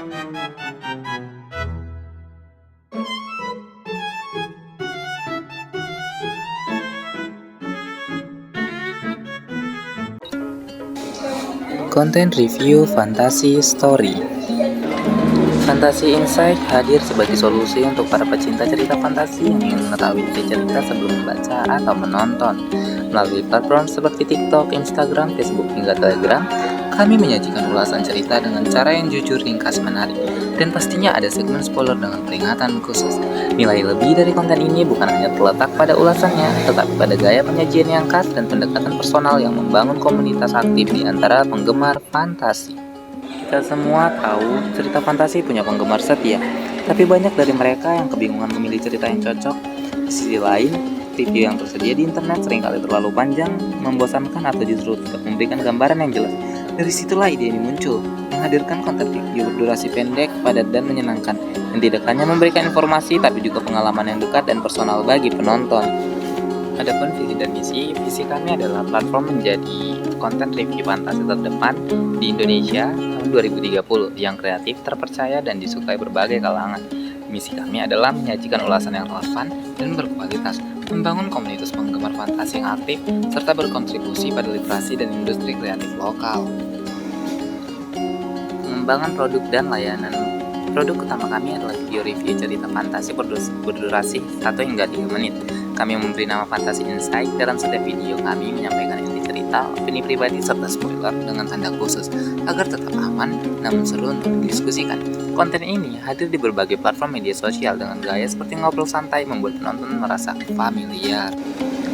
Konten review Fantasi Story. Fantasi Insight hadir sebagai solusi untuk para pecinta cerita fantasi yang ingin mengetahui isi cerita sebelum membaca atau menonton. Melalui platform seperti TikTok, Instagram, Facebook, hingga Telegram, kami menyajikan ulasan cerita dengan cara yang jujur, ringkas, menarik, dan pastinya ada segmen spoiler dengan peringatan khusus. Nilai lebih dari konten ini bukan hanya terletak pada ulasannya, tetapi pada gaya penyajian yang khas dan pendekatan personal yang membangun komunitas aktif di antara penggemar fantasi. Kita semua tahu cerita fantasi punya penggemar setia, tapi banyak dari mereka yang kebingungan memilih cerita yang cocok. Di sisi lain, review yang tersedia di internet seringkali terlalu panjang, membosankan, atau justru tidak memberikan gambaran yang jelas. Dari situlah ide ini muncul, menghadirkan konten review berdurasi pendek, padat, dan menyenangkan, yang tidak hanya memberikan informasi, tapi juga pengalaman yang dekat dan personal bagi penonton. Adapun visi kami adalah platform menjadi konten review fantasi terdepan di Indonesia tahun 2030 yang kreatif, terpercaya, dan disukai berbagai kalangan. Misi kami adalah menyajikan ulasan yang relevan dan berkualitas, membangun komunitas penggemar fantasi yang aktif, serta berkontribusi pada literasi dan industri kreatif lokal. Pengembangan produk dan layanan. Produk utama kami adalah video review cerita fantasi berdurasi 1 hingga 3 menit. Kami memberi nama Fantasi Insight. Dalam setiap video kami menyampaikan inti cerita, opini pribadi, serta spoiler dengan tanda khusus agar tetap aman namun seru untuk didiskusikan. Konten ini hadir di berbagai platform media sosial dengan gaya seperti ngobrol santai, membuat penonton merasa familiar.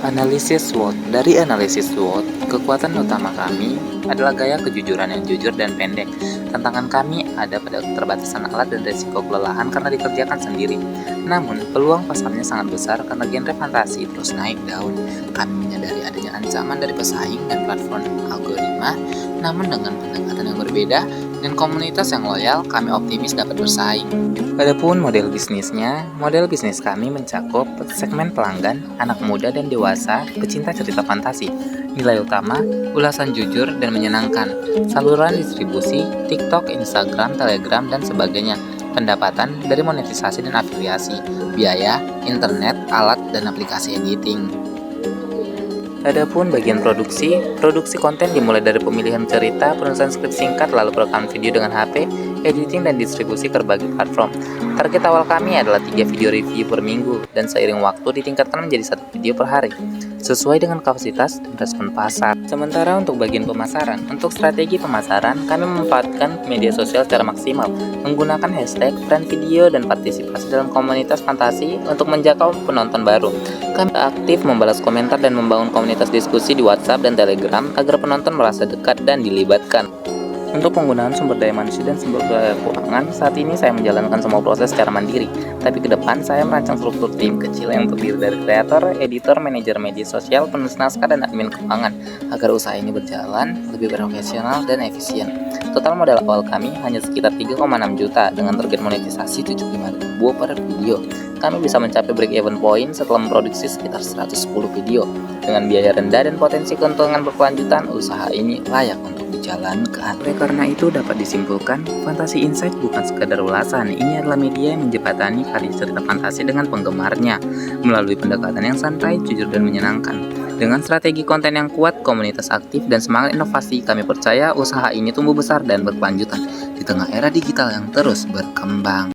Analisis SWOT. Dari analisis SWOT, kekuatan utama kami adalah gaya kejujuran yang jujur dan pendek. Tantangan kami ada pada keterbatasan alat dan resiko kelelahan karena dikerjakan sendiri. Namun, peluang pasarnya sangat besar karena genre fantasi terus naik daun. Kami menyadari adanya ancaman dari pesaing dan platform algoritma, namun dengan pendekatan yang berbeda dan komunitas yang loyal, kami optimis dapat bersaing. Adapun model bisnis kami mencakup segmen pelanggan, anak muda dan dewasa, pecinta cerita fantasi. Nilai utama, ulasan jujur dan menyenangkan, saluran distribusi, TikTok, Instagram, Telegram, dan sebagainya. Pendapatan dari monetisasi dan afiliasi, biaya, internet, alat, dan aplikasi editing. Adapun bagian produksi konten dimulai dari pemilihan cerita, penulisan skrip singkat, lalu perekaman video dengan HP, editing, dan distribusi ke berbagai platform. Target awal kami adalah 3 video review per minggu, dan seiring waktu ditingkatkan menjadi 1 video per hari, sesuai dengan kapasitas dan respon pasar. Sementara untuk bagian pemasaran, untuk strategi pemasaran, kami memanfaatkan media sosial secara maksimal, menggunakan hashtag, brand video, dan partisipasi dalam komunitas fantasi untuk menjangkau penonton baru. Kami aktif membalas komentar dan membangun komunitas diskusi di WhatsApp dan Telegram agar penonton merasa dekat dan dilibatkan. Untuk penggunaan sumber daya manusia dan sumber daya keuangan, saat ini saya menjalankan semua proses secara mandiri. Tapi ke depan saya merancang struktur tim kecil yang terdiri dari kreator, editor, manajer media sosial, penulis naskah, dan admin keuangan agar usaha ini berjalan lebih profesional dan efisien. Total modal awal kami hanya sekitar 3,6 juta dengan target monetisasi 75.000 per video. Kami bisa mencapai break-even point setelah memproduksi sekitar 110 video. Dengan biaya rendah dan potensi keuntungan berkelanjutan, usaha ini layak untuk dijalankan. Oleh karena itu dapat disimpulkan, Fantasi Insight bukan sekadar ulasan. Ini adalah media yang menjembatani karya cerita fantasi dengan penggemarnya melalui pendekatan yang santai, jujur, dan menyenangkan. Dengan strategi konten yang kuat, komunitas aktif, dan semangat inovasi, kami percaya usaha ini tumbuh besar dan berkelanjutan di tengah era digital yang terus berkembang.